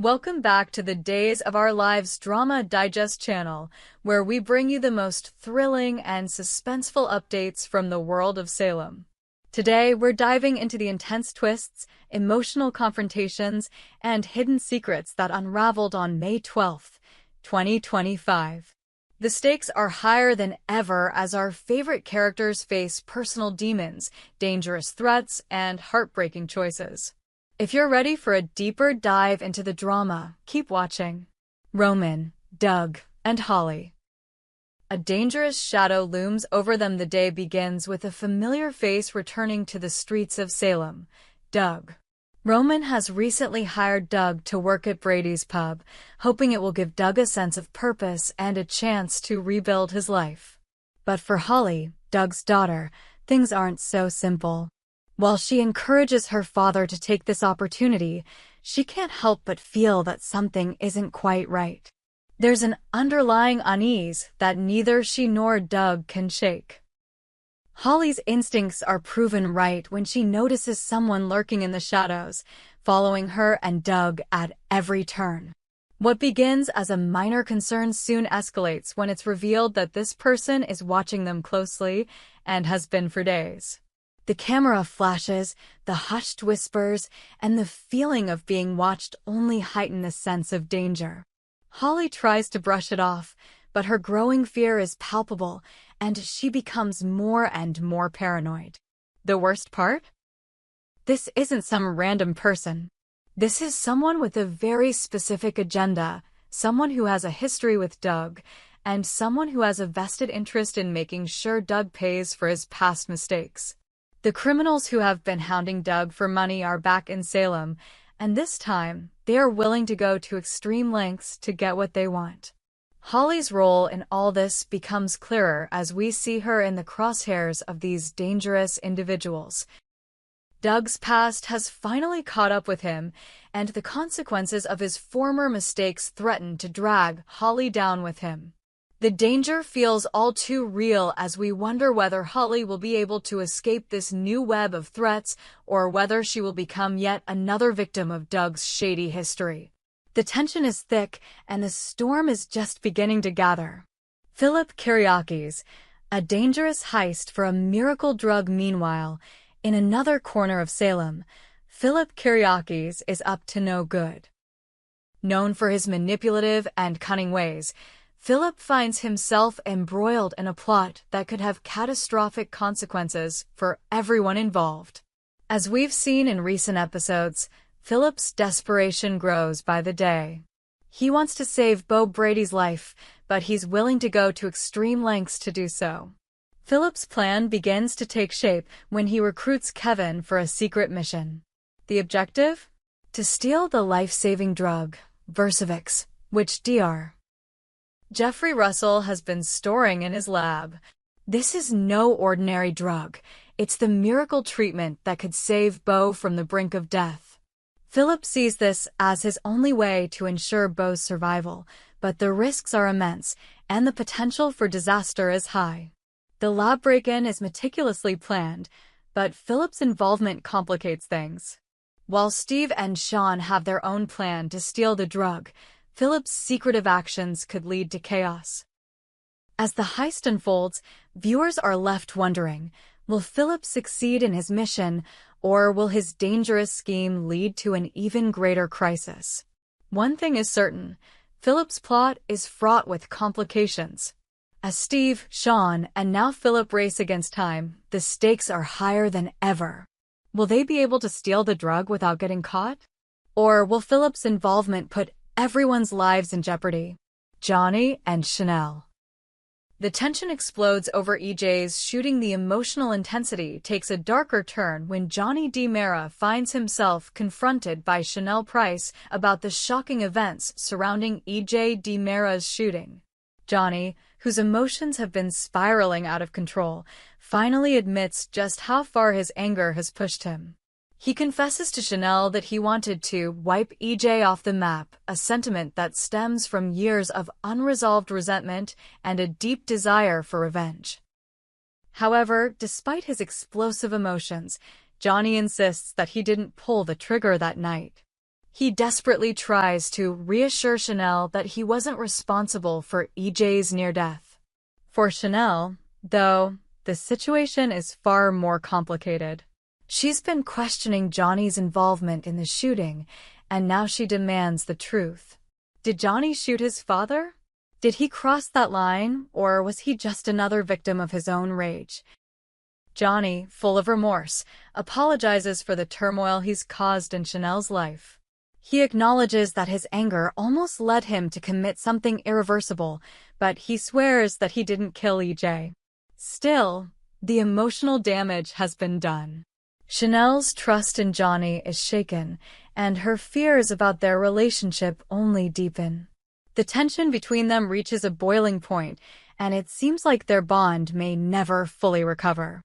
Welcome back to the Days of Our Lives Drama Digest channel, where we bring you the most thrilling and suspenseful updates from the world of Salem. Today, we're diving into the intense twists, emotional confrontations, and hidden secrets that unraveled on May 12th, 2025. The stakes are higher than ever as our favorite characters face personal demons, dangerous threats, and heartbreaking choices. If you're ready for a deeper dive into the drama, keep watching. Roman, Doug, and Holly. A dangerous shadow looms over them. The day begins with a familiar face returning to the streets of Salem, Doug. Roman has recently hired Doug to work at Brady's pub, hoping it will give Doug a sense of purpose and a chance to rebuild his life. But for Holly, Doug's daughter, things aren't so simple. While she encourages her father to take this opportunity, she can't help but feel that something isn't quite right. There's an underlying unease that neither she nor Doug can shake. Holly's instincts are proven right when she notices someone lurking in the shadows, following her and Doug at every turn. What begins as a minor concern soon escalates when it's revealed that this person is watching them closely and has been for days. The camera flashes, the hushed whispers, and the feeling of being watched only heighten the sense of danger. Holly tries to brush it off, but her growing fear is palpable, and she becomes more and more paranoid. The worst part? This isn't some random person. This is someone with a very specific agenda, someone who has a history with Doug, and someone who has a vested interest in making sure Doug pays for his past mistakes. The criminals who have been hounding Doug for money are back in Salem, and this time, they are willing to go to extreme lengths to get what they want. Holly's role in all this becomes clearer as we see her in the crosshairs of these dangerous individuals. Doug's past has finally caught up with him, and the consequences of his former mistakes threaten to drag Holly down with him. The danger feels all too real as we wonder whether Holly will be able to escape this new web of threats or whether she will become yet another victim of Doug's shady history. The tension is thick and the storm is just beginning to gather. Philip Kyriakis, a dangerous heist for a miracle drug. Meanwhile, in another corner of Salem, Philip Kyriakis is up to no good. Known for his manipulative and cunning ways, Philip finds himself embroiled in a plot that could have catastrophic consequences for everyone involved. As we've seen in recent episodes, Philip's desperation grows by the day. He wants to save Beau Brady's life, but he's willing to go to extreme lengths to do so. Philip's plan begins to take shape when he recruits Kevin for a secret mission. The objective? To steal the life-saving drug, Versavix, which Dr. Jeffrey Russell has been storing in his lab. This is no ordinary drug. It's the miracle treatment that could save Beau from the brink of death. Philip sees this as his only way to ensure Beau's survival, but the risks are immense, and the potential for disaster is high. The lab break-in is meticulously planned, but Philip's involvement complicates things. While Steve and Sean have their own plan to steal the drug, Philip's secretive actions could lead to chaos. As the heist unfolds, viewers are left wondering, will Philip succeed in his mission, or will his dangerous scheme lead to an even greater crisis? One thing is certain, Philip's plot is fraught with complications. As Steve, Sean, and now Philip race against time, the stakes are higher than ever. Will they be able to steal the drug without getting caught? Or will Philip's involvement put everyone's lives in jeopardy? Johnny and Chanel. The tension explodes over EJ's shooting. The emotional intensity takes a darker turn when Johnny DiMera finds himself confronted by Chanel Price about the shocking events surrounding EJ DiMera's shooting. Johnny, whose emotions have been spiraling out of control, finally admits just how far his anger has pushed him. He confesses to Chanel that he wanted to wipe EJ off the map, a sentiment that stems from years of unresolved resentment and a deep desire for revenge. However, despite his explosive emotions, Johnny insists that he didn't pull the trigger that night. He desperately tries to reassure Chanel that he wasn't responsible for EJ's near death. For Chanel, though, the situation is far more complicated. She's been questioning Johnny's involvement in the shooting, and now she demands the truth. Did Johnny shoot his father? Did he cross that line, or was he just another victim of his own rage? Johnny, full of remorse, apologizes for the turmoil he's caused in Chanel's life. He acknowledges that his anger almost led him to commit something irreversible, but he swears that he didn't kill EJ. Still, the emotional damage has been done. Chanel's trust in Johnny is shaken, and her fears about their relationship only deepen. The tension between them reaches a boiling point, and it seems like their bond may never fully recover.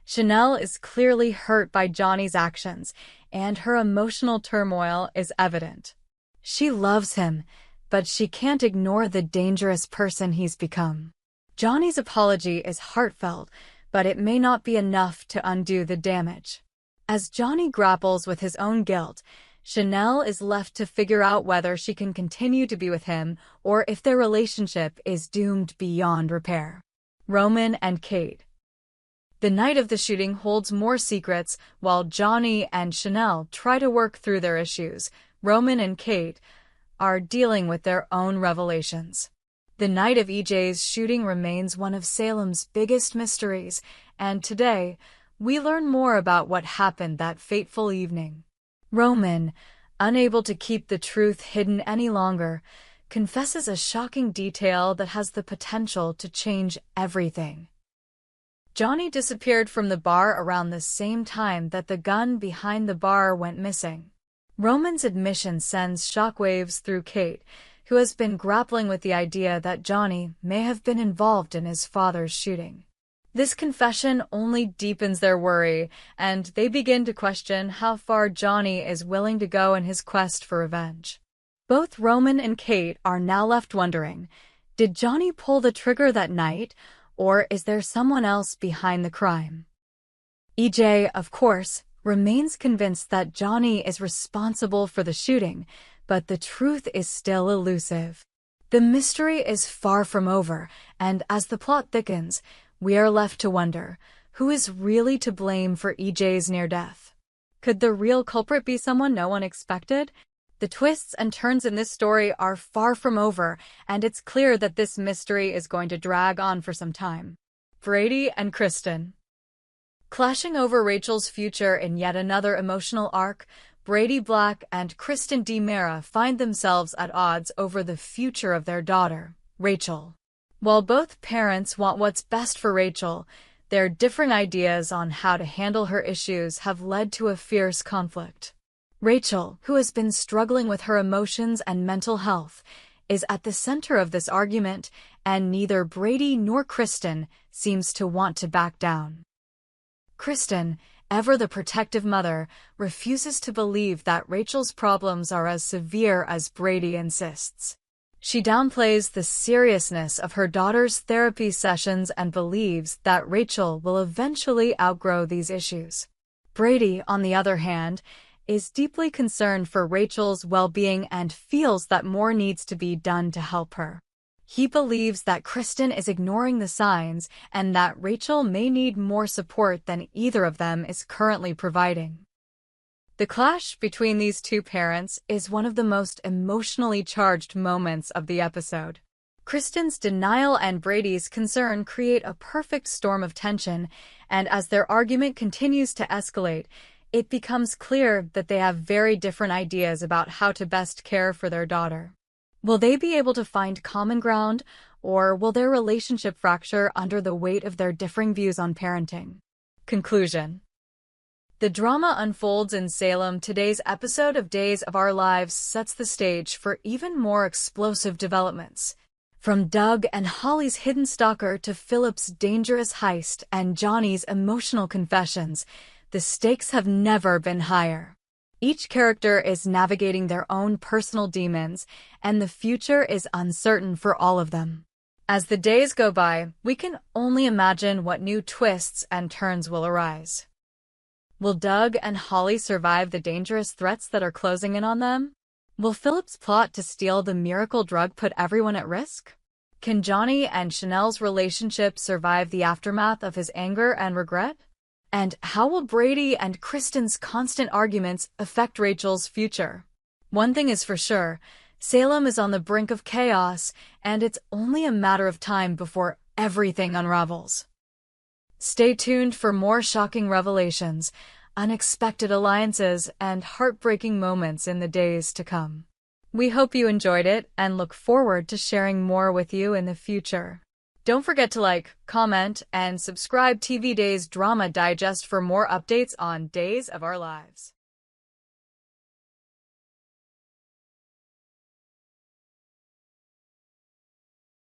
Chanel is clearly hurt by Johnny's actions, and her emotional turmoil is evident. She loves him, but she can't ignore the dangerous person he's become. Johnny's apology is heartfelt, but it may not be enough to undo the damage. As Johnny grapples with his own guilt, Chanel is left to figure out whether she can continue to be with him or if their relationship is doomed beyond repair. Roman and Kate. The night of the shooting holds more secrets. While Johnny and Chanel try to work through their issues, Roman and Kate are dealing with their own revelations. The night of EJ's shooting remains one of Salem's biggest mysteries, and today, we learn more about what happened that fateful evening. Roman, unable to keep the truth hidden any longer, confesses a shocking detail that has the potential to change everything. Johnny disappeared from the bar around the same time that the gun behind the bar went missing. Roman's admission sends shockwaves through Kate, who has been grappling with the idea that Johnny may have been involved in his father's shooting. This confession only deepens their worry, and they begin to question how far Johnny is willing to go in his quest for revenge. Both Roman and Kate are now left wondering, did Johnny pull the trigger that night, or is there someone else behind the crime? EJ, of course, remains convinced that Johnny is responsible for the shooting, but the truth is still elusive. The mystery is far from over, and as the plot thickens, we are left to wonder, who is really to blame for EJ's near death? Could the real culprit be someone no one expected? The twists and turns in this story are far from over, and it's clear that this mystery is going to drag on for some time. Brady and Kristen. Clashing over Rachel's future in yet another emotional arc, Brady Black and Kristen DiMera find themselves at odds over the future of their daughter, Rachel. While both parents want what's best for Rachel, their differing ideas on how to handle her issues have led to a fierce conflict. Rachel, who has been struggling with her emotions and mental health, is at the center of this argument, and neither Brady nor Kristen seems to want to back down. Kristen, ever the protective mother, refuses to believe that Rachel's problems are as severe as Brady insists. She downplays the seriousness of her daughter's therapy sessions and believes that Rachel will eventually outgrow these issues. Brady, on the other hand, is deeply concerned for Rachel's well-being and feels that more needs to be done to help her. He believes that Kristen is ignoring the signs and that Rachel may need more support than either of them is currently providing. The clash between these two parents is one of the most emotionally charged moments of the episode. Kristen's denial and Brady's concern create a perfect storm of tension, and as their argument continues to escalate, it becomes clear that they have very different ideas about how to best care for their daughter. Will they be able to find common ground, or will their relationship fracture under the weight of their differing views on parenting? Conclusion. The drama unfolds in Salem. Today's episode of Days of Our Lives sets the stage for even more explosive developments. From Doug and Holly's hidden stalker to Philip's dangerous heist and Johnny's emotional confessions, the stakes have never been higher. Each character is navigating their own personal demons, and the future is uncertain for all of them. As the days go by, we can only imagine what new twists and turns will arise. Will Doug and Holly survive the dangerous threats that are closing in on them? Will Philip's plot to steal the miracle drug put everyone at risk? Can Johnny and Chanel's relationship survive the aftermath of his anger and regret? And how will Brady and Kristen's constant arguments affect Rachel's future? One thing is for sure, Salem is on the brink of chaos, and it's only a matter of time before everything unravels. Stay tuned for more shocking revelations, unexpected alliances, and heartbreaking moments in the days to come. We hope you enjoyed it and look forward to sharing more with you in the future. Don't forget to like, comment, and subscribe TV Days Drama Digest for more updates on Days of Our Lives.